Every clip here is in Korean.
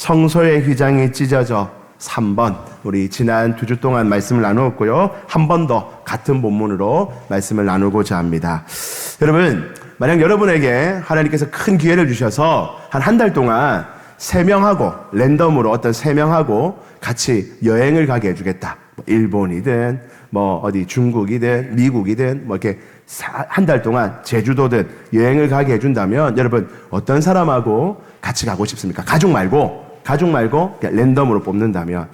성소의 휘장이 찢어져 3번. 우리 지난 2주 동안 말씀을 나누었고요. 한 번 더 같은 본문으로 말씀을 나누고자 합니다. 여러분, 만약 여러분에게 하나님께서 큰 기회를 주셔서 한 달 동안 3명하고 랜덤으로 어떤 3명하고 같이 여행을 가게 해주겠다. 일본이든 뭐 어디 중국이든 미국이든 뭐 이렇게 한 달 동안 제주도든 여행을 가게 해준다면 여러분 어떤 사람하고 같이 가고 싶습니까? 가족 말고 그냥 랜덤으로 뽑는다면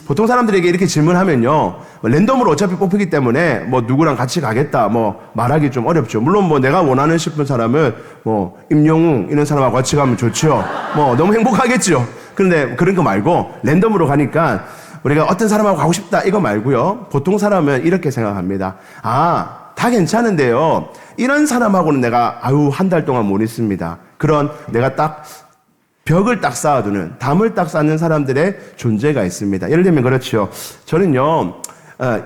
보통 사람들에게 이렇게 질문하면요, 랜덤으로 어차피 뽑히기 때문에 뭐 누구랑 같이 가겠다 뭐 말하기 좀 어렵죠. 물론 뭐 내가 원하는 싶은 사람은 뭐 임영웅 이런 사람하고 같이 가면 좋죠. 뭐 너무 행복하겠죠. 그런데 그런 거 말고 랜덤으로 가니까 우리가 어떤 사람하고 가고 싶다 이거 말고요. 보통 사람은 이렇게 생각합니다. 다 괜찮은데요. 이런 사람하고는 내가 한 달 동안 못 있습니다. 그런 내가 딱 벽을 딱 쌓아두는, 담을 딱 쌓는 사람들의 존재가 있습니다. 예를 들면 그렇죠. 저는요,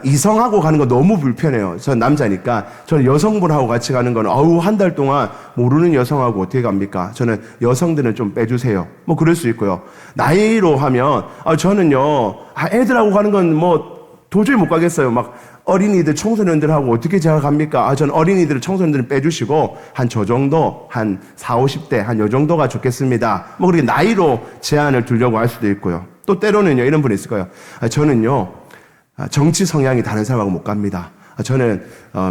이성하고 가는 거 너무 불편해요. 전 남자니까. 저는 여성분하고 같이 가는 거는, 한 달 동안 모르는 여성하고 어떻게 갑니까? 저는 여성들은 좀 빼주세요. 뭐 그럴 수 있고요. 나이로 하면, 저는요, 애들하고 가는 건 뭐 도저히 못 가겠어요. 막 어린이들, 청소년들하고 어떻게 제가 갑니까? 전 어린이들, 청소년들은 빼주시고, 저 정도, 한 40, 50대, 요 정도가 좋겠습니다. 뭐, 그렇게 나이로 제한을 두려고 할 수도 있고요. 또 때로는요, 이런 분이 있을 거예요. 저는요, 정치 성향이 다른 사람하고 못 갑니다. 저는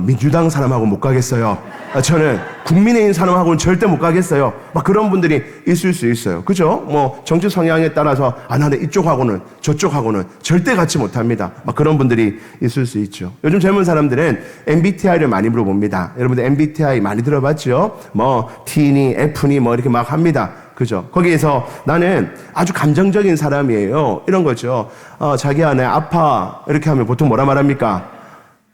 민주당 사람하고 못 가겠어요. 저는 국민의힘 사람하고는 절대 못 가겠어요. 막 그런 분들이 있을 수 있어요. 그죠? 뭐 정치 성향에 따라서 나는 이쪽하고는 저쪽하고는 절대 같이 못 합니다. 막 그런 분들이 있을 수 있죠. 요즘 젊은 사람들은 MBTI를 많이 물어봅니다. 여러분들 MBTI 많이 들어봤죠? 뭐 T니 F니 뭐 이렇게 막 합니다. 그죠? 거기에서 나는 아주 감정적인 사람이에요. 이런 거죠. 자기야, 내 아파. 이렇게 하면 보통 뭐라 말합니까?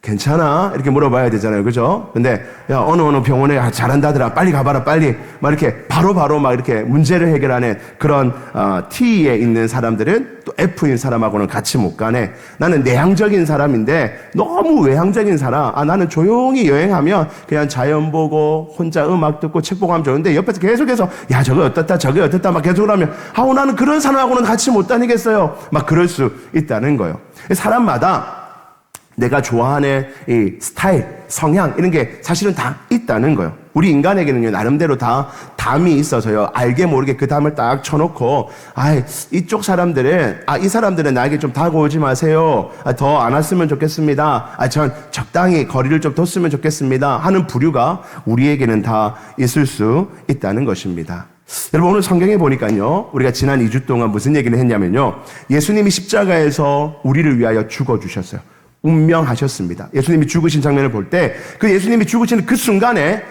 괜찮아? 이렇게 물어봐야 되잖아요. 그죠? 근데, 야, 어느 병원에 잘한다더라. 빨리 가봐라, 빨리. 막 이렇게 바로 막 이렇게 문제를 해결하는 그런, T에 있는 사람들은 또 F인 사람하고는 같이 못 가네. 나는 내향적인 사람인데 너무 외향적인 사람. 나는 조용히 여행하면 그냥 자연 보고 혼자 음악 듣고 책 보고 하면 좋은데 옆에서 계속해서, 야, 저거 어떻다, 저게 어떻다 막 계속 하면, 나는 그런 사람하고는 같이 못 다니겠어요. 막 그럴 수 있다는 거예요. 사람마다 내가 좋아하는 이 스타일, 성향 이런 게 사실은 다 있다는 거예요. 우리 인간에게는요, 나름대로 다 담이 있어서요, 알게 모르게 그 담을 딱 쳐놓고, 이쪽 사람들은, 이 사람들은 나에게 좀 다가오지 마세요. 더 안 왔으면 좋겠습니다. 전 적당히 거리를 좀 뒀으면 좋겠습니다. 하는 부류가 우리에게는 다 있을 수 있다는 것입니다. 여러분, 오늘 성경에 보니까요, 우리가 지난 2주 동안 무슨 얘기를 했냐면요, 예수님이 십자가에서 우리를 위하여 죽어주셨어요. 운명하셨습니다. 예수님이 죽으신 장면을 볼 때, 그 예수님이 죽으시는 그 순간에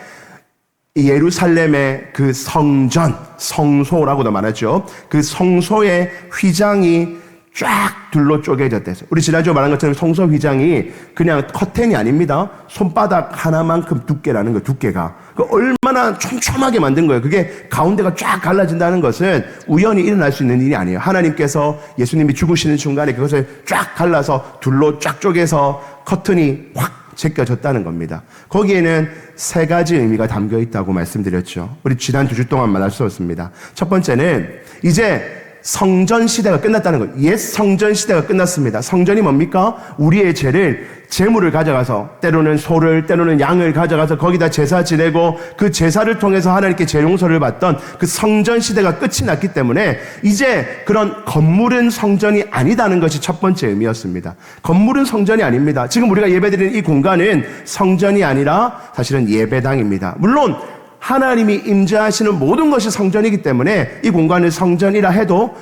예루살렘의 그 성전, 성소라고도 말하죠. 그 성소의 휘장이 쫙 둘로 쪼개졌대요. 우리 지난주에 말한 것처럼 성소 휘장이 그냥 커튼이 아닙니다. 손바닥 하나만큼 두께라는 거예요. 두께가. 얼마나 촘촘하게 만든 거예요. 그게 가운데가 쫙 갈라진다는 것은 우연히 일어날 수 있는 일이 아니에요. 하나님께서 예수님이 죽으시는 순간에 그것을 쫙 갈라서 둘로 쫙 쪼개서 커튼이 확 제껴졌다는 겁니다. 거기에는 3가지 의미가 담겨 있다고 말씀드렸죠. 우리 지난 2주 동안 말할 수 없습니다. 첫 번째는 이제 성전 시대가 끝났다는 거예요. 옛 성전 시대가 끝났습니다. 성전이 뭡니까? 우리의 제물을 가져가서 때로는 소를 때로는 양을 가져가서 거기다 제사 지내고 그 제사를 통해서 하나님께 재용서를 받던 그 성전 시대가 끝이 났기 때문에 이제 그런 건물은 성전이 아니다는 것이 첫 번째 의미였습니다. 건물은 성전이 아닙니다. 지금 우리가 예배드리는 이 공간은 성전이 아니라 사실은 예배당입니다. 물론 하나님이 임재하시는 모든 것이 성전이기 때문에 이 공간을 성전이라 해도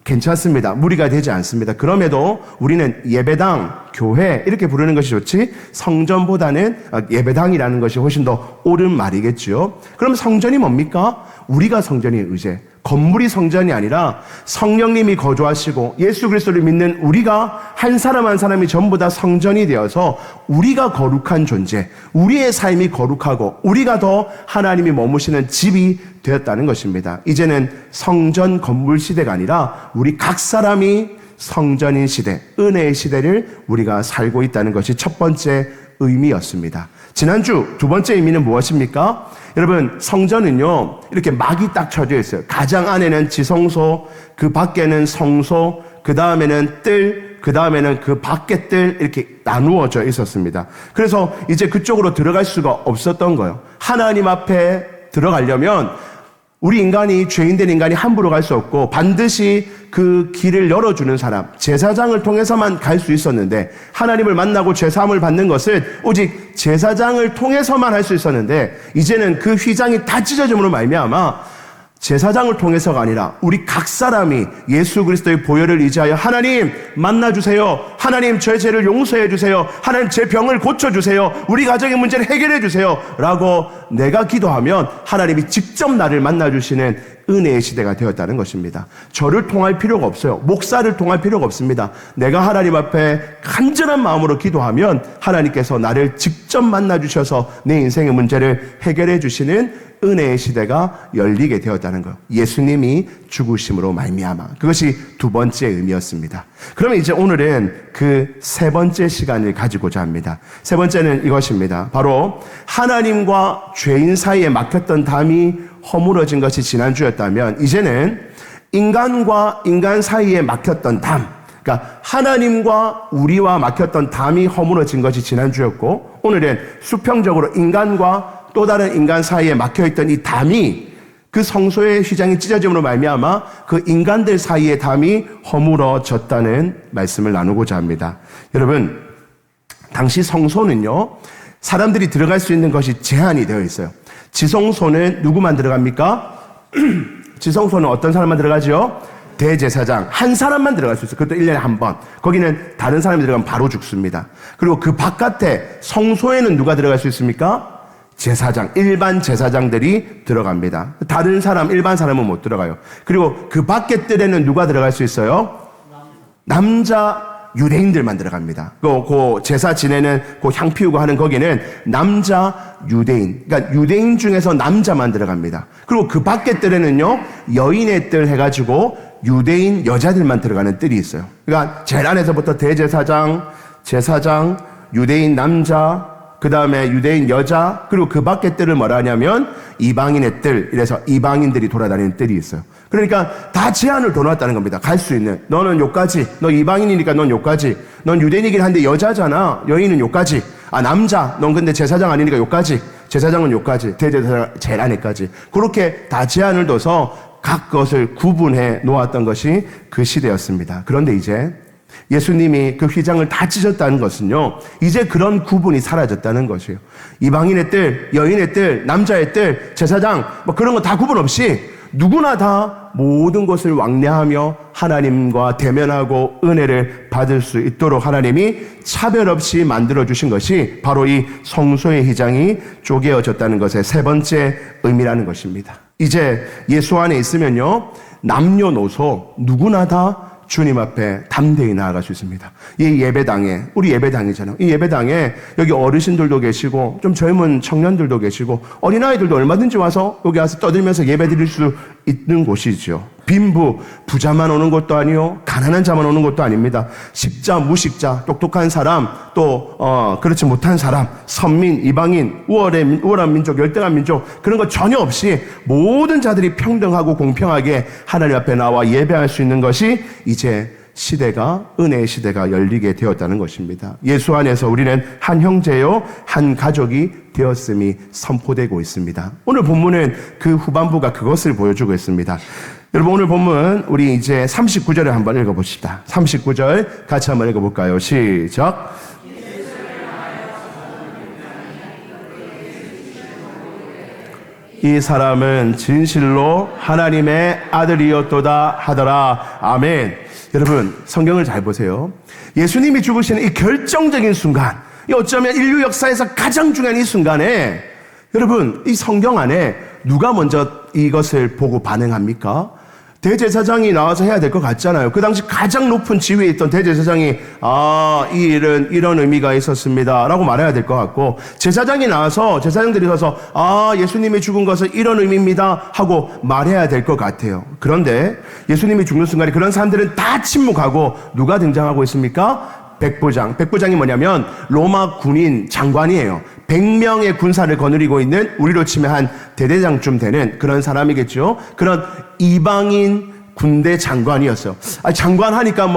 괜찮습니다. 무리가 되지 않습니다. 그럼에도 우리는 예배당, 교회 이렇게 부르는 것이 좋지 성전보다는 예배당이라는 것이 훨씬 더 옳은 말이겠죠. 그럼 성전이 뭡니까? 우리가 성전인 의제. 건물이 성전이 아니라 성령님이 거주하시고 예수 그리스도를 믿는 우리가 한 사람 한 사람이 전부 다 성전이 되어서 우리가 거룩한 존재, 우리의 삶이 거룩하고 우리가 더 하나님이 머무시는 집이 되었다는 것입니다. 이제는 성전 건물 시대가 아니라 우리 각 사람이 성전인 시대, 은혜의 시대를 우리가 살고 있다는 것이 첫 번째 의미였습니다. 지난주 두 번째 의미는 무엇입니까? 여러분, 성전은요, 이렇게 막이 딱 쳐져 있어요. 가장 안에는 지성소, 그 밖에는 성소, 그 다음에는 뜰, 그 다음에는 그 밖에 뜰, 이렇게 나누어져 있었습니다. 그래서 이제 그쪽으로 들어갈 수가 없었던 거예요. 하나님 앞에 들어가려면 우리 인간이, 죄인된 인간이 함부로 갈 수 없고 반드시 그 길을 열어주는 사람, 제사장을 통해서만 갈 수 있었는데, 하나님을 만나고 죄사함을 받는 것을 오직 제사장을 통해서만 할 수 있었는데, 이제는 그 휘장이 다 찢어짐으로 말미암아 제사장을 통해서가 아니라 우리 각 사람이 예수 그리스도의 보혈을 의지하여 하나님 만나주세요, 하나님 저의 죄를 용서해 주세요, 하나님 제 병을 고쳐주세요, 우리 가정의 문제를 해결해 주세요 라고 내가 기도하면 하나님이 직접 나를 만나주시는 은혜의 시대가 되었다는 것입니다. 저를 통할 필요가 없어요. 목사를 통할 필요가 없습니다. 내가 하나님 앞에 간절한 마음으로 기도하면 하나님께서 나를 직접 만나주셔서 내 인생의 문제를 해결해 주시는 은혜의 시대가 열리게 되었다는 것. 예수님이 죽으심으로 말미암아. 그것이 두 번째 의미였습니다. 그러면 이제 오늘은 그 세 번째 시간을 가지고자 합니다. 세 번째는 이것입니다. 바로 하나님과 죄인 사이에 막혔던 담이 허물어진 것이 지난주였다면, 이제는 인간과 인간 사이에 막혔던 담, 그러니까 하나님과 우리와 막혔던 담이 허물어진 것이 지난주였고, 오늘은 수평적으로 인간과 또 다른 인간 사이에 막혀있던 이 담이, 그 성소의 휘장이 찢어짐으로 말미암아 그 인간들 사이의 담이 허물어졌다는 말씀을 나누고자 합니다. 여러분, 당시 성소는요, 사람들이 들어갈 수 있는 것이 제한이 되어 있어요. 지성소는 누구만 들어갑니까? 지성소는 어떤 사람만 들어가죠? 대제사장 한 사람만 들어갈 수 있어요. 그것도 1년에 한 번. 거기는 다른 사람이 들어가면 바로 죽습니다. 그리고 그 바깥에 성소에는 누가 들어갈 수 있습니까? 제사장, 일반 제사장들이 들어갑니다. 다른 사람, 일반 사람은 못 들어가요. 그리고 그 밖에 뜰에는 누가 들어갈 수 있어요? 남자 유대인들만 들어갑니다. 그 제사 지내는 그 향 피우고 하는 거기는 남자 유대인, 그러니까 유대인 중에서 남자만 들어갑니다. 그리고 그 밖에 뜰에는요, 여인의 뜰 해가지고 유대인 여자들만 들어가는 뜰이 있어요. 그러니까 제일 안에서부터 대제사장, 제사장, 유대인 남자, 그 다음에 유대인 여자, 그리고 그 밖에 뜰을 뭐라 하냐면 이방인의 뜰, 이래서 이방인들이 돌아다니는 뜰이 있어요. 그러니까 다 제한을 둬놨다는 겁니다. 갈 수 있는. 너는 요까지, 너 이방인이니까 넌 요까지, 넌 유대인이긴 한데 여자잖아, 여인은 요까지, 아 남자, 넌 근데 제사장 아니니까 요까지, 제사장은 요까지, 대제사장 제일 안에까지, 그렇게 다 제한을 둬서 각 것을 구분해 놓았던 것이 그 시대였습니다. 그런데 이제 예수님이 그 휘장을 다 찢었다는 것은요, 이제 그런 구분이 사라졌다는 것이에요. 이방인의 뜰, 여인의 뜰, 남자의 뜰, 제사장, 뭐 그런 거 다 구분 없이 누구나 다 모든 것을 왕래하며 하나님과 대면하고 은혜를 받을 수 있도록 하나님이 차별 없이 만들어주신 것이 바로 이 성소의 휘장이 쪼개어졌다는 것의 세 번째 의미라는 것입니다. 이제 예수 안에 있으면요, 남녀노소 누구나 다 주님 앞에 담대히 나아갈 수 있습니다. 이 예배당에, 우리 예배당이잖아요. 이 예배당에 여기 어르신들도 계시고 좀 젊은 청년들도 계시고 어린아이들도 얼마든지 와서 여기 와서 떠들면서 예배 드릴 수 있는 곳이죠. 빈부, 부자만 오는 것도 아니요, 가난한 자만 오는 것도 아닙니다. 식자, 무식자, 똑똑한 사람, 또 그렇지 못한 사람, 선민, 이방인, 우월한 민족, 열등한 민족, 그런 거 전혀 없이 모든 자들이 평등하고 공평하게 하나님 앞에 나와 예배할 수 있는 것이 이제 시대가, 은혜의 시대가 열리게 되었다는 것입니다. 예수 안에서 우리는 한 형제요, 한 가족이 되었음이 선포되고 있습니다. 오늘 본문은 그 후반부가 그것을 보여주고 있습니다. 여러분, 오늘 본문 우리 이제 39절을 한번 읽어봅시다. 39절 같이 한번 읽어볼까요? 시작. 이 사람은 진실로 하나님의 아들이었도다 하더라. 아멘. 여러분, 성경을 잘 보세요. 예수님이 죽으시는 이 결정적인 순간, 어쩌면 인류 역사에서 가장 중요한 이 순간에, 여러분, 이 성경 안에 누가 먼저 이것을 보고 반응합니까? 대제사장이 나와서 해야 될 것 같잖아요. 그 당시 가장 높은 지위에 있던 대제사장이 이 일은 이런 의미가 있었습니다 라고 말해야 될 것 같고, 제사장이 나와서, 제사장들이 서서 예수님이 죽은 것은 이런 의미입니다 하고 말해야 될 것 같아요. 그런데 예수님이 죽는 순간에 그런 사람들은 다 침묵하고 누가 등장하고 있습니까? 백부장. 백부장이 뭐냐면 로마 군인 장관이에요. 100명의 군사를 거느리고 있는, 우리로 치면 한 대대장쯤 되는 그런 사람이겠죠. 그런 이방인 군대 장관이었어요. 장관 하니까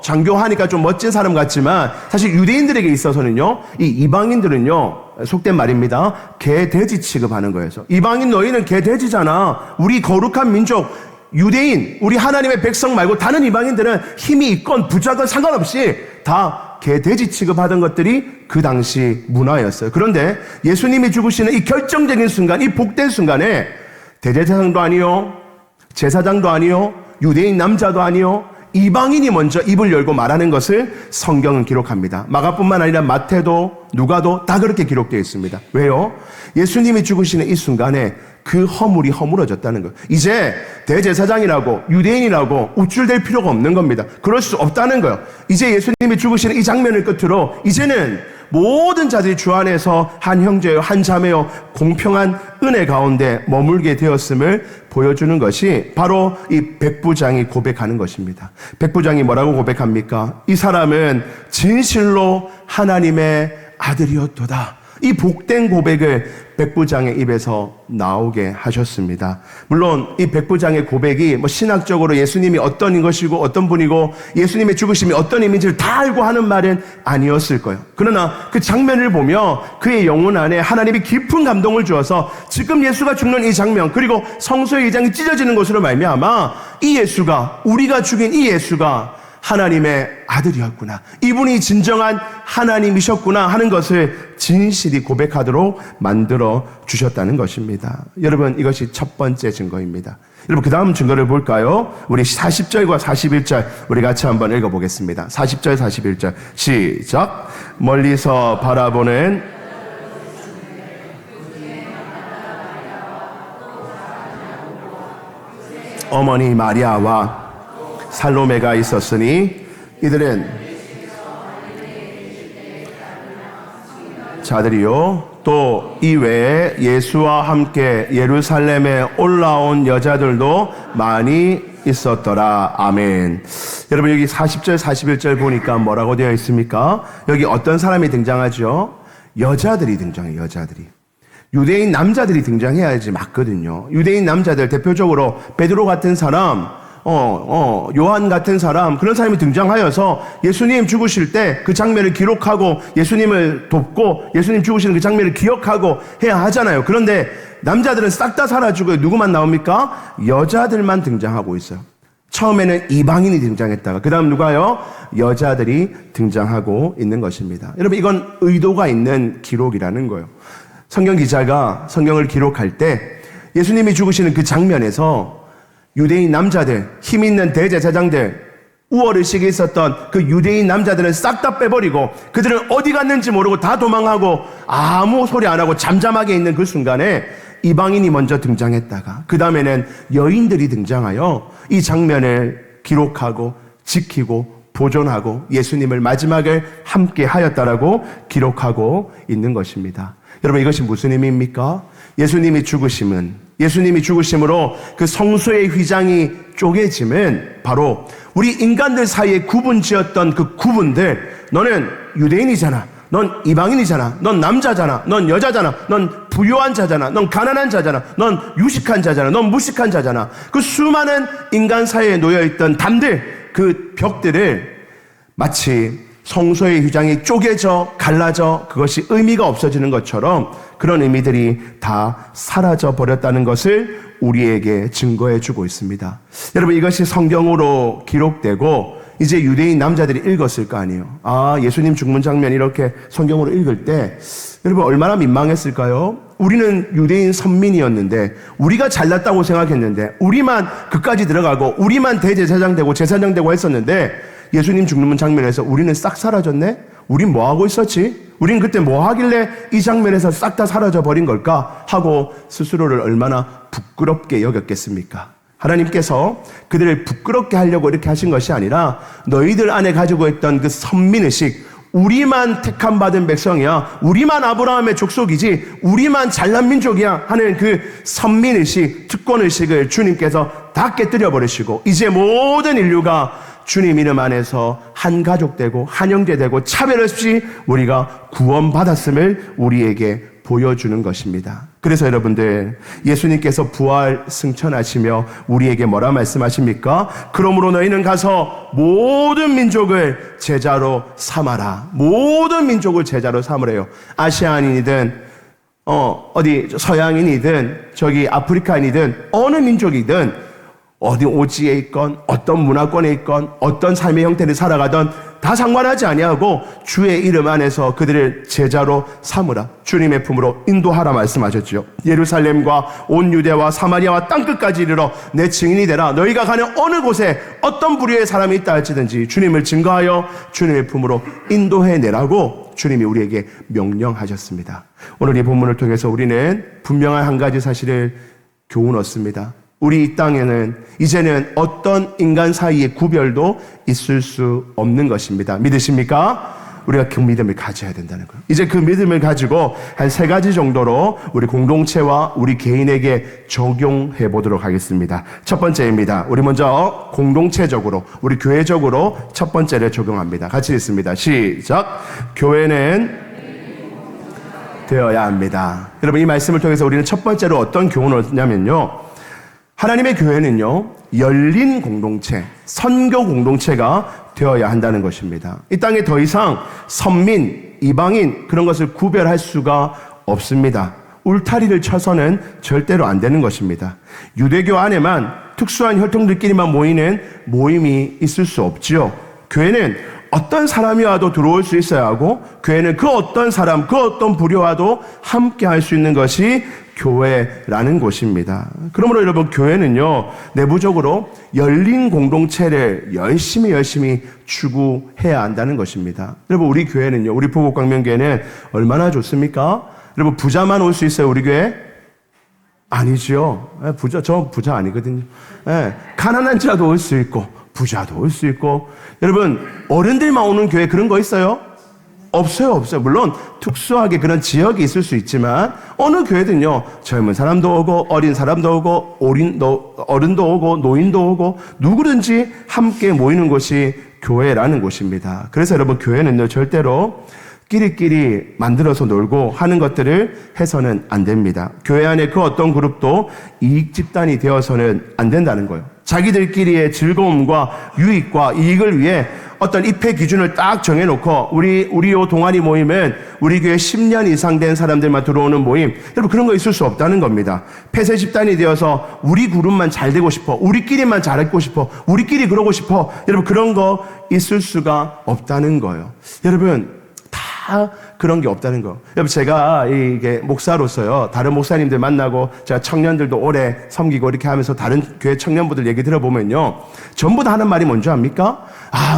장교 하니까 좀 멋진 사람 같지만 사실 유대인들에게 있어서는요, 이 이방인들은요, 속된 말입니다, 개 돼지 취급하는 거예요. 이방인 너희는 개 돼지잖아. 우리 거룩한 민족 유대인, 우리 하나님의 백성 말고 다른 이방인들은 힘이 있건 부자건 상관없이 다 개 돼지 취급하던 것들이 그 당시 문화였어요. 그런데 예수님이 죽으시는 이 결정적인 순간, 이 복된 순간에 대제사장도 아니요, 제사장도 아니요, 유대인 남자도 아니요, 이방인이 먼저 입을 열고 말하는 것을 성경은 기록합니다. 마가뿐만 아니라 마태도 누가도 다 그렇게 기록되어 있습니다. 왜요? 예수님이 죽으시는 이 순간에 그 허물이 허물어졌다는 거예요. 이제 대제사장이라고 유대인이라고 우쭐댈 필요가 없는 겁니다. 그럴 수 없다는 거예요. 이제 예수님이 죽으시는 이 장면을 끝으로 이제는 모든 자들이 주 안에서 한 형제요, 한 자매요, 공평한 은혜 가운데 머물게 되었음을 보여주는 것이 바로 이 백부장이 고백하는 것입니다. 백부장이 뭐라고 고백합니까? 이 사람은 진실로 하나님의 아들이었도다. 이 복된 고백을 백부장의 입에서 나오게 하셨습니다. 물론 이 백부장의 고백이 신학적으로 예수님이 어떤 것이고 어떤 분이고 예수님의 죽으심이 어떤 의미인지를 다 알고 하는 말은 아니었을 거예요. 그러나 그 장면을 보며 그의 영혼 안에 하나님이 깊은 감동을 주어서 지금 예수가 죽는 이 장면, 그리고 성소의 이장이 찢어지는 것으로 말미암아 이 예수가, 우리가 죽인 이 예수가 하나님의 아들이었구나, 이분이 진정한 하나님이셨구나 하는 것을 진실이 고백하도록 만들어 주셨다는 것입니다. 여러분, 이것이 첫 번째 증거입니다. 여러분, 그 다음 증거를 볼까요? 우리 40절과 41절 우리 같이 한번 읽어보겠습니다. 40절 41절 시작. 멀리서 바라보는 어머니 마리아와 살로메가 있었으니 이들은 자들이요 또 이외에 예수와 함께 예루살렘에 올라온 여자들도 많이 있었더라. 아멘. 여러분, 여기 40절 41절 보니까 뭐라고 되어 있습니까? 여기 어떤 사람이 등장하죠? 여자들이 등장해요. 여자들이. 유대인 남자들이 등장해야지 맞거든요. 유대인 남자들, 대표적으로 베드로 같은 사람, 요한 같은 사람, 그런 사람이 등장하여서 예수님 죽으실 때 그 장면을 기록하고 예수님을 돕고 예수님 죽으시는 그 장면을 기억하고 해야 하잖아요. 그런데 남자들은 싹 다 사라지고 누구만 나옵니까? 여자들만 등장하고 있어요. 처음에는 이방인이 등장했다가 그 다음 누가요? 여자들이 등장하고 있는 것입니다. 여러분, 이건 의도가 있는 기록이라는 거예요. 성경 기자가 성경을 기록할 때 예수님이 죽으시는 그 장면에서 유대인 남자들, 힘 있는 대제사장들, 우월의식에 있었던 그 유대인 남자들은 싹 다 빼버리고 그들은 어디 갔는지 모르고 다 도망하고 아무 소리 안 하고 잠잠하게 있는 그 순간에 이방인이 먼저 등장했다가 그 다음에는 여인들이 등장하여 이 장면을 기록하고 지키고 보존하고 예수님을 마지막에 함께 하였다라고 기록하고 있는 것입니다. 여러분, 이것이 무슨 의미입니까? 예수님이 죽으심으로 그 성소의 휘장이 쪼개짐은 바로 우리 인간들 사이에 구분지었던 그 구분들, 너는 유대인이잖아, 넌 이방인이잖아, 넌 남자잖아, 넌 여자잖아, 넌 부유한 자잖아, 넌 가난한 자잖아, 넌 유식한 자잖아, 넌 무식한 자잖아. 그 수많은 인간 사이에 놓여있던 담들, 그 벽들을 마치 성소의 휘장이 쪼개져 갈라져 그것이 의미가 없어지는 것처럼 그런 의미들이 다 사라져 버렸다는 것을 우리에게 증거해 주고 있습니다. 여러분, 이것이 성경으로 기록되고 이제 유대인 남자들이 읽었을 거 아니에요. 아, 예수님 죽는 장면 이렇게 성경으로 읽을 때 여러분 얼마나 민망했을까요? 우리는 유대인 선민이었는데, 우리가 잘났다고 생각했는데, 우리만 그까지 들어가고 우리만 대제사장 되고 제사장 되고 했었는데 예수님 죽는 장면에서 우리는 싹 사라졌네? 우린 뭐 하고 있었지? 우린 그때 뭐 하길래 이 장면에서 싹 다 사라져 버린 걸까? 하고 스스로를 얼마나 부끄럽게 여겼겠습니까? 하나님께서 그들을 부끄럽게 하려고 이렇게 하신 것이 아니라 너희들 안에 가지고 있던 그 선민의식, 우리만 택함 받은 백성이야, 우리만 아브라함의 족속이지, 우리만 잘난 민족이야 하는 그 선민의식, 특권의식을 주님께서 다 깨뜨려 버리시고 이제 모든 인류가 주님 이름 안에서 한 가족 되고 한 형제 되고 차별 없이 우리가 구원받았음을 우리에게 보여주는 것입니다. 그래서 여러분들, 예수님께서 부활 승천하시며 우리에게 뭐라 말씀하십니까? 그러므로 너희는 가서 모든 민족을 제자로 삼아라. 모든 민족을 제자로 삼으래요. 아시아인이든 어디 서양인이든 저기 아프리카인이든 어느 민족이든 어디 오지에 있건 어떤 문화권에 있건 어떤 삶의 형태를 살아가던 다 상관하지 아니하고 주의 이름 안에서 그들을 제자로 삼으라. 주님의 품으로 인도하라 말씀하셨죠. 예루살렘과 온 유대와 사마리아와 땅끝까지 이르러 내 증인이 되라. 너희가 가는 어느 곳에 어떤 부류의 사람이 있다 할지든지 주님을 증거하여 주님의 품으로 인도해내라고 주님이 우리에게 명령하셨습니다. 오늘 이 본문을 통해서 우리는 분명한 한 가지 사실을 교훈 얻습니다. 우리 이 땅에는 이제는 어떤 인간 사이의 구별도 있을 수 없는 것입니다. 믿으십니까? 우리가 그 믿음을 가져야 된다는 거예요. 이제 그 믿음을 가지고 한 3가지 정도로 우리 공동체와 우리 개인에게 적용해 보도록 하겠습니다. 첫 번째입니다. 우리 먼저 공동체적으로, 우리 교회적으로 첫 번째를 적용합니다. 같이 읽습니다. 시작. 교회는 되어야 합니다. 여러분, 이 말씀을 통해서 우리는 첫 번째로 어떤 교훈을 얻냐면요, 하나님의 교회는요, 열린 공동체, 선교 공동체가 되어야 한다는 것입니다. 이 땅에 더 이상 선민, 이방인 그런 것을 구별할 수가 없습니다. 울타리를 쳐서는 절대로 안 되는 것입니다. 유대교 안에만 특수한 혈통들끼리만 모이는 모임이 있을 수 없지요. 교회는 어떤 사람이 와도 들어올 수 있어야 하고, 교회는 그 어떤 사람, 그 어떤 부류와도 함께 할 수 있는 것이 교회라는 곳입니다. 그러므로 여러분, 교회는요, 내부적으로 열린 공동체를 열심히 추구해야 한다는 것입니다. 여러분, 우리 교회는요, 우리 부곡광명교회는 얼마나 좋습니까? 여러분, 부자만 올 수 있어요, 우리 교회? 아니죠. 저 부자 아니거든요. 가난한 자도 올 수 있고, 부자도 올 수 있고. 여러분, 어른들만 오는 교회 그런 거 있어요? 없어요. 물론 특수하게 그런 지역이 있을 수 있지만 어느 교회든요, 젊은 사람도 오고 어린 사람도 오고 어른도 오고 노인도 오고 누구든지 함께 모이는 곳이 교회라는 곳입니다. 그래서 여러분, 교회는요, 절대로 끼리끼리 만들어서 놀고 하는 것들을 해서는 안 됩니다. 교회 안에 그 어떤 그룹도 이익 집단이 되어서는 안 된다는 거예요. 자기들끼리의 즐거움과 유익과 이익을 위해 어떤 입회 기준을 딱 정해놓고 우리 요 동아리 모임은 우리 교회 10년 이상 된 사람들만 들어오는 모임, 여러분, 그런 거 있을 수 없다는 겁니다. 폐쇄 집단이 되어서 우리 그룹만 잘 되고 싶어, 우리끼리만 잘하고 싶어, 우리끼리 그러고 싶어, 여러분, 그런 거 있을 수가 없다는 거예요. 여러분, 다 그런 게 없다는 거. 여러분, 제가 이게 목사로서요, 다른 목사님들 만나고 제가 청년들도 오래 섬기고 이렇게 하면서 다른 교회 청년분들 얘기 들어보면요, 전부 다 하는 말이 뭔지 압니까?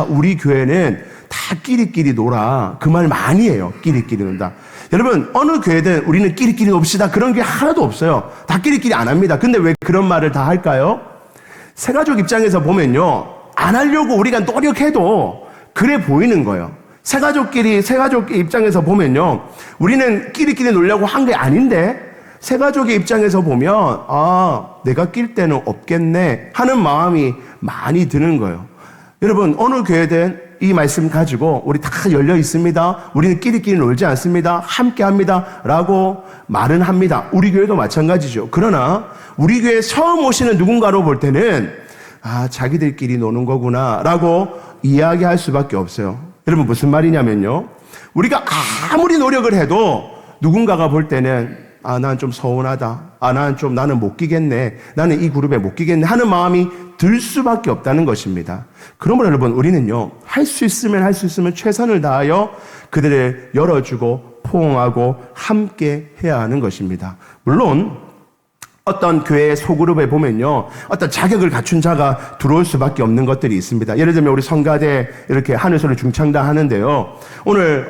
우리 교회는 다 끼리끼리 놀아. 그 말 많이 해요. 끼리끼리 논다. 여러분, 어느 교회든 우리는 끼리끼리 놉시다, 그런 게 하나도 없어요. 다 끼리끼리 안 합니다. 근데 왜 그런 말을 다 할까요? 새가족 입장에서 보면요, 안 하려고 우리가 노력해도 그래 보이는 거예요. 새가족 입장에서 보면요, 우리는 끼리끼리 놀려고 한 게 아닌데, 새가족의 입장에서 보면, 내가 낄 데는 없겠네 하는 마음이 많이 드는 거예요. 여러분, 어느 교회든 이 말씀 가지고 우리 다 열려 있습니다, 우리는 끼리끼리 놀지 않습니다, 함께 합니다 라고 말은 합니다. 우리 교회도 마찬가지죠. 그러나 우리 교회에 처음 오시는 누군가로 볼 때는 자기들끼리 노는 거구나 라고 이야기할 수밖에 없어요. 여러분, 무슨 말이냐면요, 우리가 아무리 노력을 해도 누군가가 볼 때는 난 좀 서운하다, 나는 못 끼겠네, 나는 이 그룹에 못 끼겠네 하는 마음이 들 수밖에 없다는 것입니다. 그러므로 여러분, 우리는요, 할 수 있으면 최선을 다하여 그들을 열어주고 포옹하고 함께 해야 하는 것입니다. 물론 어떤 교회의 소그룹에 보면요, 어떤 자격을 갖춘 자가 들어올 수밖에 없는 것들이 있습니다. 예를 들면 우리 성가대 이렇게 하늘소리 중창단 하는데요, 오늘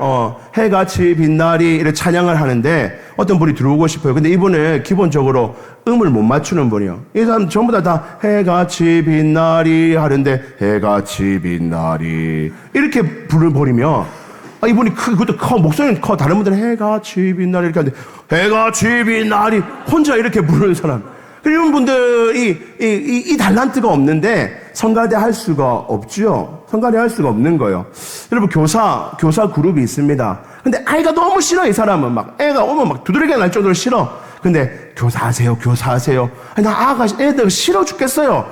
해같이 빛나리 이렇게 찬양을 하는데 어떤 분이 들어오고 싶어요. 근데 이분은 기본적으로 음을 못 맞추는 분이요. 이 사람 전부 다 해같이 빛나리 하는데 해같이 빛나리 이렇게 불러버리면 이분이 그것도 목소리는 커. 다른 분들은 해같이 빛나리 이렇게 하는데 해같이 빛나리 혼자 이렇게 부르는 사람. 그런 분들이 이 달란트가 없는데 성가대 할 수가 없죠. 성가대 할 수가 없는 거예요. 여러분, 교사 그룹이 있습니다. 근데 아이가 너무 싫어, 이 사람은. 막 애가 오면 막 두드러기가 날 정도로 싫어. 근데 교사하세요. 아니, 나 애들 싫어 죽겠어요.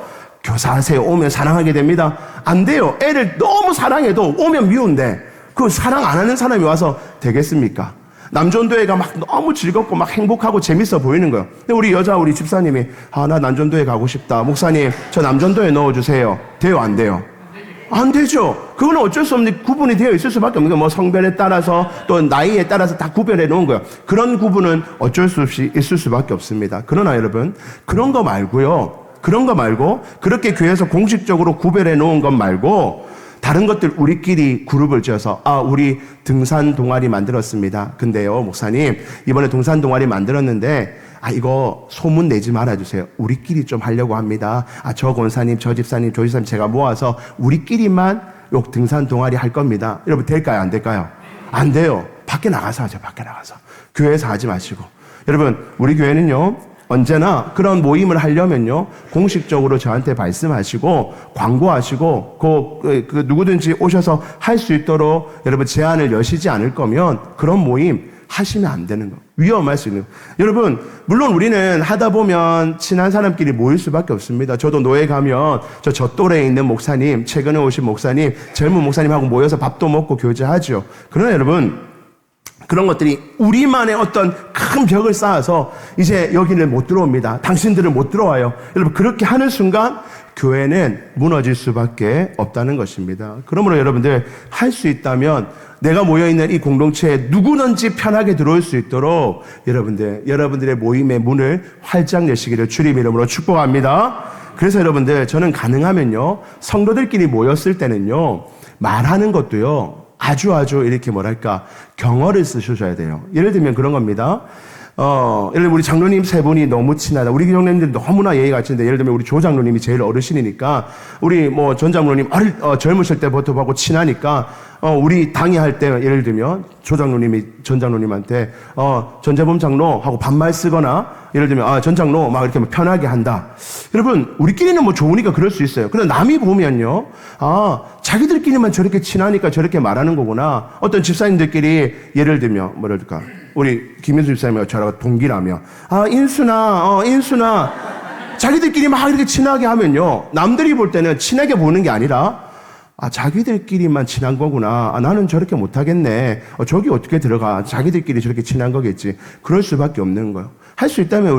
교사하세요. 오면 사랑하게 됩니다. 안 돼요. 애를 너무 사랑해도 오면 미운데 그 사랑 안 하는 사람이 와서 되겠습니까? 남전도회가 막 너무 즐겁고 막 행복하고 재밌어 보이는 거예요. 근데 우리 집사님이 나 남전도회 가고 싶다. 목사님, 저 남전도회 넣어주세요. 돼요, 안 돼요? 안 되죠. 그거는 어쩔 수 없는 구분이 되어 있을 수밖에 없는 거예요. 뭐 성별에 따라서 또 나이에 따라서 다 구별해 놓은 거예요. 그런 구분은 어쩔 수 없이 있을 수밖에 없습니다. 그러나 여러분, 그런 거 말고 그렇게 교회에서 공식적으로 구별해 놓은 것 말고 다른 것들 우리끼리 그룹을 지어서 우리 등산 동아리 만들었습니다. 근데요, 목사님, 이번에 등산 동아리 만들었는데 이거 소문 내지 말아주세요. 우리끼리 좀 하려고 합니다. 저 권사님, 저 집사님, 저 집사님 제가 모아서 우리끼리만 요 등산 동아리 할 겁니다. 여러분, 될까요? 안 될까요? 안 돼요. 밖에 나가서 하죠. 밖에 나가서. 교회에서 하지 마시고. 여러분, 우리 교회는요, 언제나 그런 모임을 하려면요, 공식적으로 저한테 말씀하시고 광고하시고 그 누구든지 오셔서 할 수 있도록 여러분 제한을 여시지 않을 거면 그런 모임 하시면 안 되는 거. 위험할 수 있는 거. 여러분, 물론 우리는 하다 보면 친한 사람끼리 모일 수밖에 없습니다. 저도 노예 가면 저 또래에 있는 목사님, 최근에 오신 목사님, 젊은 목사님하고 모여서 밥도 먹고 교제하죠. 그러나 여러분, 그런 것들이 우리만의 어떤 큰 벽을 쌓아서 이제 여기는 못 들어옵니다. 당신들은 못 들어와요. 여러분, 그렇게 하는 순간 교회는 무너질 수밖에 없다는 것입니다. 그러므로 여러분들, 할 수 있다면 내가 모여있는 이 공동체에 누구든지 편하게 들어올 수 있도록 여러분들의 모임의 문을 활짝 여시기를 주님 이름으로 축복합니다. 그래서 여러분들, 저는 가능하면요, 성도들끼리 모였을 때는요, 말하는 것도요, 아주 이렇게 경어를 쓰셔야 돼요. 예를 들면 그런 겁니다. 예를 들면 우리 장로님 세 분이 너무 친하다. 우리 장로님들 너무나 예의가 같은데, 예를 들면 우리 조 장로님이 제일 어르신이니까, 우리 전 장로님 젊으실 때부터 하고 친하니까, 우리 당회할 때 예를 들면 조 장로님이 전 장로님한테 전재범 장로 하고 반말 쓰거나, 예를 들면 전 장로 막 이렇게 편하게 한다. 여러분, 우리끼리는 뭐 좋으니까 그럴 수 있어요. 그런데 남이 보면요, 자기들끼리만 저렇게 친하니까 저렇게 말하는 거구나. 어떤 집사님들끼리 예를 들면 우리 김인수 집사님과 저랑 동기라며 인수나 자기들끼리 막 이렇게 친하게 하면요, 남들이 볼 때는 친하게 보는 게 아니라 자기들끼리만 친한 거구나. 나는 저렇게 못하겠네. 저기 어떻게 들어가. 자기들끼리 저렇게 친한 거겠지. 그럴 수밖에 없는 거예요. 할 수 있다면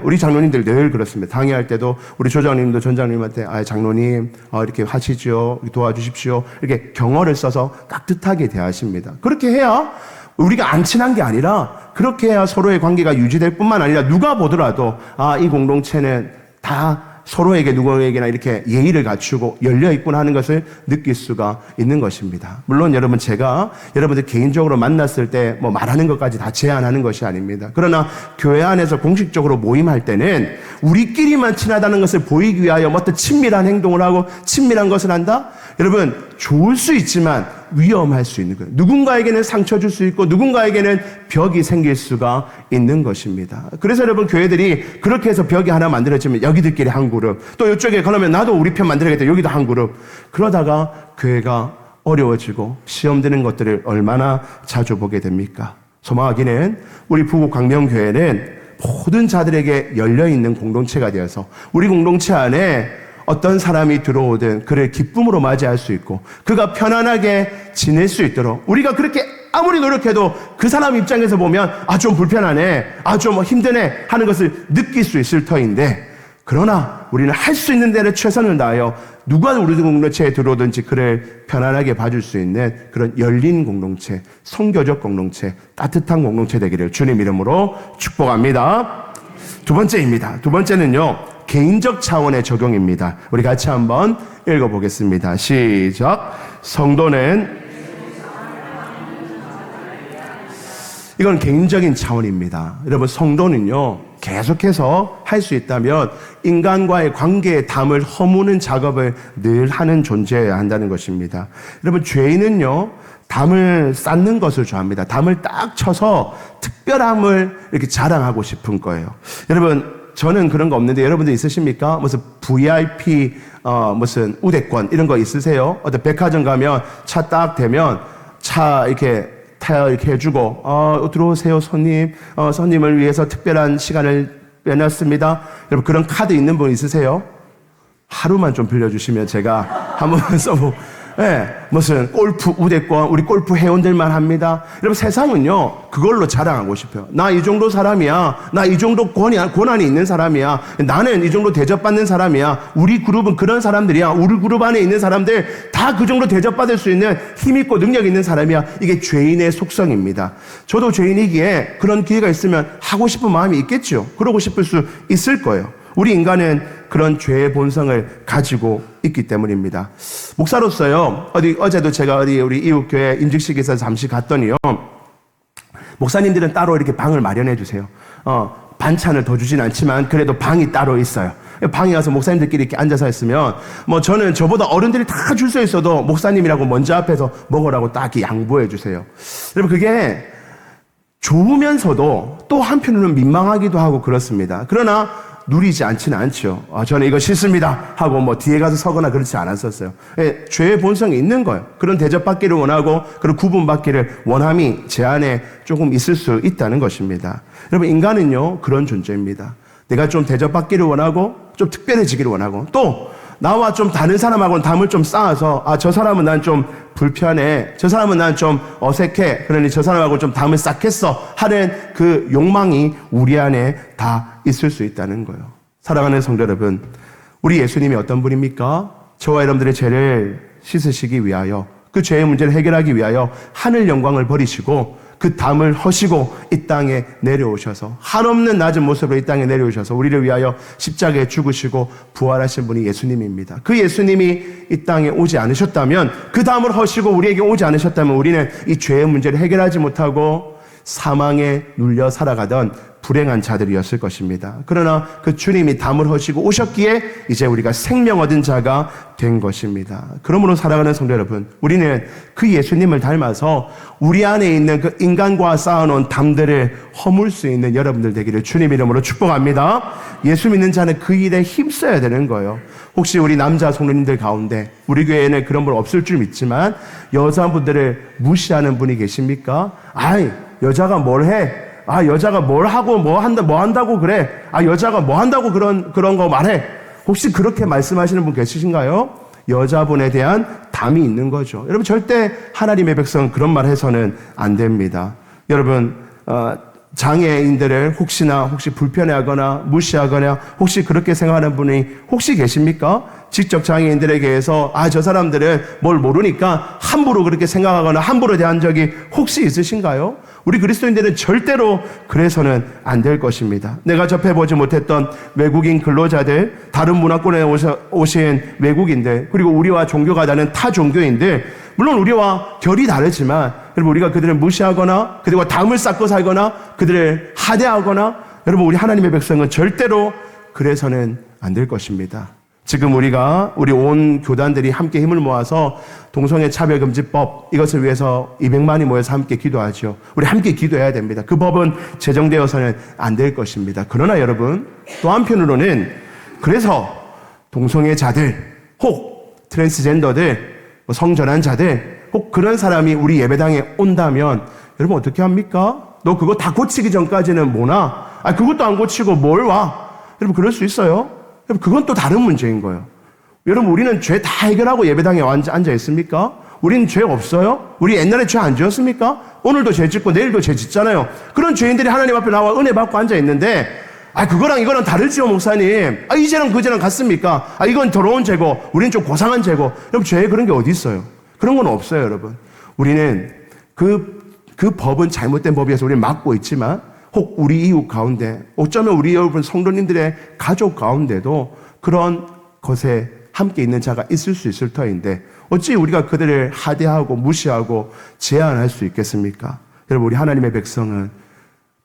우리 장로님들 늘 그렇습니다. 당회할 때도 우리 조장님도 전장님한테 장로님 이렇게 하시죠. 도와주십시오. 이렇게 경어를 써서 따뜻하게 대하십니다. 그렇게 해야 우리가 안 친한 게 아니라, 그렇게 해야 서로의 관계가 유지될 뿐만 아니라 누가 보더라도 이 공동체는 다 서로에게 누구에게나 이렇게 예의를 갖추고 열려있구나 하는 것을 느낄 수가 있는 것입니다. 물론 여러분, 제가 여러분들 개인적으로 만났을 때 말하는 것까지 다 제한하는 것이 아닙니다. 그러나 교회 안에서 공식적으로 모임할 때는 우리끼리만 친하다는 것을 보이기 위하여 어떤 친밀한 행동을 하고 친밀한 것을 한다? 여러분, 좋을 수 있지만 위험할 수 있는 거예요. 누군가에게는 상처 줄 수 있고 누군가에게는 벽이 생길 수가 있는 것입니다. 그래서 여러분, 교회들이 그렇게 해서 벽이 하나 만들어지면 여기들끼리 한 그룹, 또 이쪽에 그러면 나도 우리 편 만들어야겠다, 여기도 한 그룹. 그러다가 교회가 어려워지고 시험 드는 것들을 얼마나 자주 보게 됩니까? 소망하기는 우리 부국 광명교회는 모든 자들에게 열려있는 공동체가 되어서 우리 공동체 안에 어떤 사람이 들어오든 그를 기쁨으로 맞이할 수 있고 그가 편안하게 지낼 수 있도록, 우리가 그렇게 아무리 노력해도 그 사람 입장에서 보면 좀 불편하네, 좀 힘드네 하는 것을 느낄 수 있을 터인데, 그러나 우리는 할 수 있는 데는 최선을 다하여 누가 우리 공동체에 들어오든지 그를 편안하게 봐줄 수 있는 그런 열린 공동체, 선교적 공동체, 따뜻한 공동체 되기를 주님 이름으로 축복합니다. 두 번째입니다. 두 번째는요, 개인적 차원의 적용입니다. 우리 같이 한번 읽어보겠습니다. 시작. 성도는, 이건 개인적인 차원입니다. 여러분, 성도는요, 계속해서 할 수 있다면 인간과의 관계의 담을 허무는 작업을 늘 하는 존재여야 한다는 것입니다. 여러분, 죄인은요, 담을 쌓는 것을 좋아합니다. 담을 딱 쳐서 특별함을 이렇게 자랑하고 싶은 거예요. 여러분, 저는 그런 거 없는데 여러분들 있으십니까? 무슨 VIP 무슨 우대권 이런 거 있으세요? 어떤 백화점 가면 차 딱 대면 차 이렇게 타이어 이렇게 해주고 들어오세요 손님. 손님을 위해서 특별한 시간을 빼놨습니다. 여러분 그런 카드 있는 분 있으세요? 하루만 좀 빌려주시면 제가 한번 써보고. 네, 무슨 골프 우대권 우리 골프 회원들만 합니다. 여러분 세상은요 그걸로 자랑하고 싶어요. 나 이 정도 사람이야. 나 이 정도 권한이 있는 사람이야. 나는 이 정도 대접받는 사람이야. 우리 그룹은 그런 사람들이야. 우리 그룹 안에 있는 사람들 다 그 정도 대접받을 수 있는 힘 있고 능력 있는 사람이야. 이게 죄인의 속성입니다. 저도 죄인이기에 그런 기회가 있으면 하고 싶은 마음이 있겠죠. 그러고 싶을 수 있을 거예요. 우리 인간은 그런 죄의 본성을 가지고 있기 때문입니다. 목사로서요, 어제도 제가 우리 이웃교회 임직식에서 잠시 갔더니요, 목사님들은 따로 이렇게 방을 마련해 주세요. 반찬을 더 주진 않지만 그래도 방이 따로 있어요. 방에 가서 목사님들끼리 이렇게 앉아서 있으면 저는 저보다 어른들이 다 줄 서 있어도 목사님이라고 먼저 앞에서 먹으라고 딱 이렇게 양보해 주세요. 여러분 그게 좋으면서도 또 한편으로는 민망하기도 하고 그렇습니다. 그러나 누리지 않지는 않죠. 저는 이거 싫습니다 하고 뒤에 가서 서거나 그렇지 않았었어요. 죄의 본성이 있는 거예요. 그런 대접받기를 원하고 그런 구분받기를 원함이 제 안에 조금 있을 수 있다는 것입니다. 여러분 인간은요 그런 존재입니다. 내가 좀 대접받기를 원하고 좀 특별해지기를 원하고 또 나와 좀 다른 사람하고는 담을 좀 쌓아서 저 사람은 난 좀 불편해. 저 사람은 난 좀 어색해. 그러니 저 사람하고 좀 담을 쌓겠어 하는 그 욕망이 우리 안에 다 있을 수 있다는 거예요. 사랑하는 성도 여러분, 우리 예수님이 어떤 분입니까? 저와 여러분들의 죄를 씻으시기 위하여 그 죄의 문제를 해결하기 위하여 하늘 영광을 버리시고 그 담을 허시고 이 땅에 내려오셔서 한없는 낮은 모습으로 이 땅에 내려오셔서 우리를 위하여 십자가에 죽으시고 부활하신 분이 예수님입니다. 그 예수님이 이 땅에 오지 않으셨다면 그 담을 허시고 우리에게 오지 않으셨다면 우리는 이 죄의 문제를 해결하지 못하고 사망에 눌려 살아가던 불행한 자들이었을 것입니다. 그러나 그 주님이 담을 허시고 오셨기에 이제 우리가 생명 얻은 자가 된 것입니다. 그러므로 사랑하는 성도 여러분, 우리는 그 예수님을 닮아서 우리 안에 있는 그 인간과 쌓아놓은 담들을 허물 수 있는 여러분들 되기를 주님 이름으로 축복합니다. 예수 믿는 자는 그 일에 힘써야 되는 거예요. 혹시 우리 남자 성도님들 가운데 우리 교회에는 그런 분 없을 줄 믿지만 여자분들을 무시하는 분이 계십니까? 여자가 뭘 해? 여자가 뭘 하고 뭐 한다고 그래? 여자가 뭐 한다고 그런 거 말해? 혹시 그렇게 말씀하시는 분 계시신가요? 여자분에 대한 담이 있는 거죠. 여러분 절대 하나님의 백성은 그런 말 해서는 안 됩니다. 여러분 장애인들을 혹시 불편해하거나 무시하거나 혹시 그렇게 생각하는 분이 혹시 계십니까? 직접 장애인들에게서 저 사람들은 뭘 모르니까 함부로 그렇게 생각하거나 함부로 대한 적이 혹시 있으신가요? 우리 그리스도인들은 절대로 그래서는 안 될 것입니다. 내가 접해보지 못했던 외국인 근로자들, 다른 문화권에 오신 외국인들, 그리고 우리와 종교가 다른 타 종교인들, 물론 우리와 결이 다르지만 여러분 우리가 그들을 무시하거나 그들과 담을 쌓고 살거나 그들을 하대하거나 여러분 우리 하나님의 백성은 절대로 그래서는 안 될 것입니다. 지금 우리 온 교단들이 함께 힘을 모아서 동성애 차별금지법 이것을 위해서 200만이 모여서 함께 기도하죠. 우리 함께 기도해야 됩니다. 그 법은 제정되어서는 안 될 것입니다. 그러나 여러분 또 한편으로는 그래서 동성애자들 혹 트랜스젠더들 성전환자들 혹 그런 사람이 우리 예배당에 온다면 여러분 어떻게 합니까? 너 그거 다 고치기 전까지는 뭐나? 그것도 안 고치고 뭘 와? 여러분 그럴 수 있어요? 여러분 그건 또 다른 문제인 거예요. 여러분 우리는 죄 다 해결하고 예배당에 앉아 있습니까? 우리는 죄 없어요? 우리 옛날에 죄 안 지었습니까? 오늘도 죄 짓고 내일도 죄 짓잖아요. 그런 죄인들이 하나님 앞에 나와 은혜 받고 앉아 있는데 그거랑 이거랑 다르지요 목사님. 이 죄랑 그 죄랑 같습니까? 이건 더러운 죄고 우리는 좀 고상한 죄고. 여러분 죄에 그런 게 어디 있어요? 그런 건 없어요 여러분. 우리는 그 법은 잘못된 법이어서 우리는 막고 있지만 혹 우리 이웃 가운데 어쩌면 우리 여러분 성도님들의 가족 가운데도 그런 것에 함께 있는 자가 있을 수 있을 터인데 어찌 우리가 그들을 하대하고 무시하고 제한할 수 있겠습니까? 여러분 우리 하나님의 백성은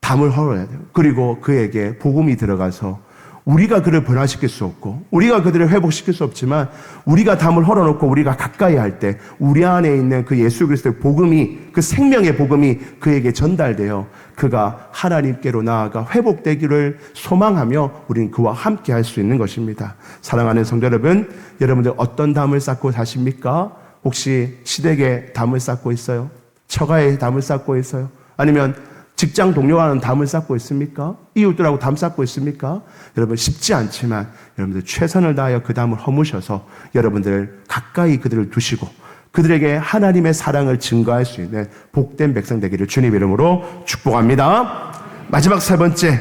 담을 헐어야 돼요. 그리고 그에게 복음이 들어가서 우리가 그를 변화시킬 수 없고 우리가 그들을 회복시킬 수 없지만 우리가 담을 헐어놓고 우리가 가까이 할 때 우리 안에 있는 그 예수 그리스도의 복음이, 그 생명의 복음이 그에게 전달되어 그가 하나님께로 나아가 회복되기를 소망하며 우리는 그와 함께 할 수 있는 것입니다. 사랑하는 성도 여러분, 여러분들 어떤 담을 쌓고 사십니까? 혹시 시댁에 담을 쌓고 있어요? 처가에 담을 쌓고 있어요? 아니면 직장 동료와는 담을 쌓고 있습니까? 이웃들하고 담 쌓고 있습니까? 여러분 쉽지 않지만 여러분들 최선을 다하여 그 담을 허무셔서 여러분들 가까이 그들을 두시고 그들에게 하나님의 사랑을 증거할 수 있는 복된 백성 되기를 주님 이름으로 축복합니다. 마지막 세 번째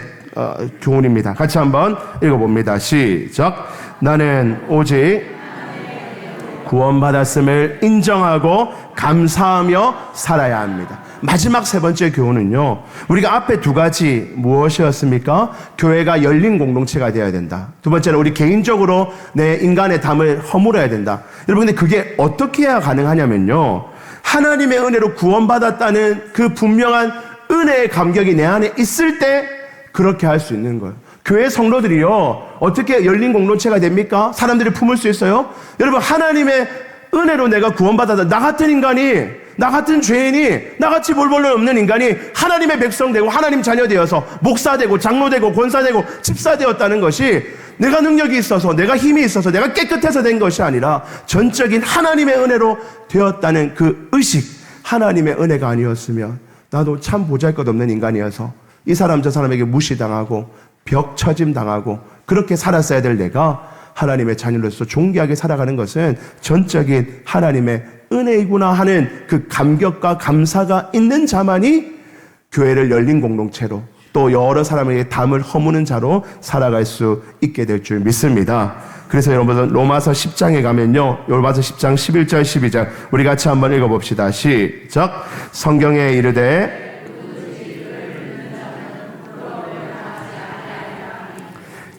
교훈입니다. 같이 한번 읽어봅니다. 시작. 나는 오직 구원받았음을 인정하고 감사하며 살아야 합니다. 마지막 세 번째 교훈은요, 우리가 앞에 두 가지 무엇이었습니까? 교회가 열린 공동체가 되어야 된다. 두 번째는 우리 개인적으로 내 인간의 담을 허물어야 된다. 여러분, 근데 그게 어떻게 해야 가능하냐면요, 하나님의 은혜로 구원받았다는 그 분명한 은혜의 감격이 내 안에 있을 때 그렇게 할 수 있는 거예요. 교회 성도들이요, 어떻게 열린 공동체가 됩니까? 사람들이 품을 수 있어요? 여러분, 하나님의 은혜로 내가 구원받았다. 나 같은 인간이, 나 같은 죄인이, 나같이 볼 볼일 없는 인간이 하나님의 백성 되고 하나님 자녀 되어서 목사 되고 장로 되고 권사 되고 집사 되었다는 것이 내가 능력이 있어서, 내가 힘이 있어서, 내가 깨끗해서 된 것이 아니라 전적인 하나님의 은혜로 되었다는 그 의식, 하나님의 은혜가 아니었으면 나도 참 보잘것없는 인간이어서 이 사람 저 사람에게 무시당하고 벽 처짐 당하고 그렇게 살았어야 될 내가 하나님의 자녀로서 존귀하게 살아가는 것은 전적인 하나님의 은혜이구나 하는 그 감격과 감사가 있는 자만이 교회를 열린 공동체로 또 여러 사람에게 담을 허무는 자로 살아갈 수 있게 될 줄 믿습니다. 그래서 여러분 로마서 10장에 가면요, 로마서 10장 11절 12절 우리 같이 한번 읽어봅시다. 시작. 성경에 이르되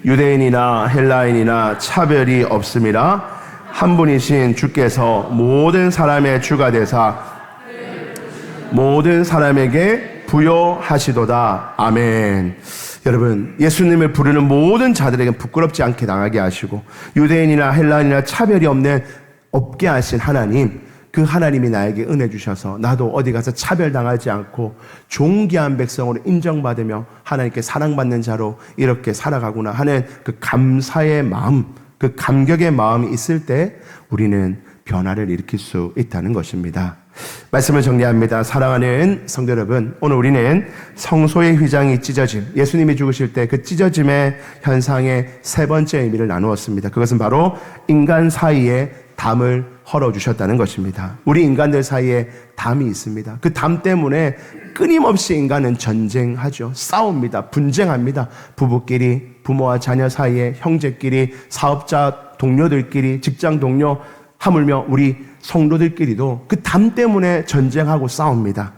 유대인이나 헬라인이나 차별이 없음이라 한 분이신 주께서 모든 사람의 주가 되사 모든 사람에게 부여하시도다. 아멘. 여러분, 예수님을 부르는 모든 자들에게 부끄럽지 않게 당하게 하시고 유대인이나 헬라인이나 차별이 없게 하신 하나님, 그 하나님이 나에게 은혜 주셔서 나도 어디 가서 차별당하지 않고 존귀한 백성으로 인정받으며 하나님께 사랑받는 자로 이렇게 살아가구나 하는 그 감사의 마음, 그 감격의 마음이 있을 때 우리는 변화를 일으킬 수 있다는 것입니다. 말씀을 정리합니다. 사랑하는 성도 여러분, 오늘 우리는 성소의 휘장이 찢어짐, 예수님이 죽으실 때 그 찢어짐의 현상의 세 번째 의미를 나누었습니다. 그것은 바로 인간 사이에 담을 헐어주셨다는 것입니다. 우리 인간들 사이에 담이 있습니다. 그 담 때문에 끊임없이 인간은 전쟁하죠. 싸웁니다. 분쟁합니다. 부부끼리, 부모와 자녀 사이에, 형제끼리, 사업자 동료들끼리, 직장 동료, 하물며 우리 성도들끼리도 그 담 때문에 전쟁하고 싸웁니다.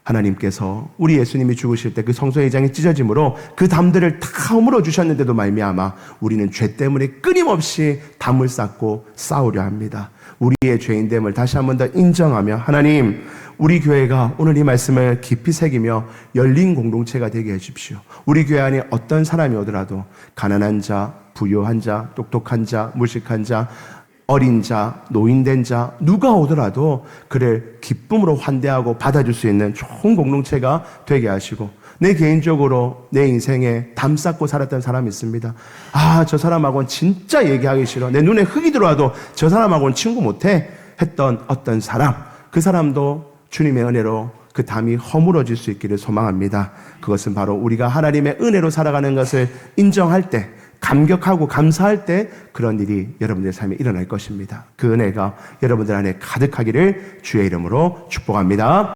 하나님께서 우리 예수님이 죽으실 때 그 성소의 휘장이 찢어짐으로 그 담들을 다 허물어 주셨는데도 말미암아 우리는 죄 때문에 끊임없이 담을 쌓고 싸우려 합니다. 우리의 죄인됨을 다시 한 번 더 인정하며 하나님, 우리 교회가 오늘 이 말씀을 깊이 새기며 열린 공동체가 되게 해주십시오. 우리 교회 안에 어떤 사람이 오더라도 가난한 자, 부유한 자, 똑똑한 자, 무식한 자, 어린 자, 노인된 자, 누가 오더라도 그를 기쁨으로 환대하고 받아줄 수 있는 좋은 공동체가 되게 하시고, 내 개인적으로 내 인생에 담 쌓고 살았던 사람이 있습니다. 아, 저 사람하고는 진짜 얘기하기 싫어. 내 눈에 흙이 들어와도 저 사람하고는 친구 못해 했던 어떤 사람, 그 사람도 주님의 은혜로 그 담이 허물어질 수 있기를 소망합니다. 그것은 바로 우리가 하나님의 은혜로 살아가는 것을 인정할 때, 감격하고 감사할 때 그런 일이 여러분들의 삶에 일어날 것입니다. 그 은혜가 여러분들 안에 가득하기를 주의 이름으로 축복합니다.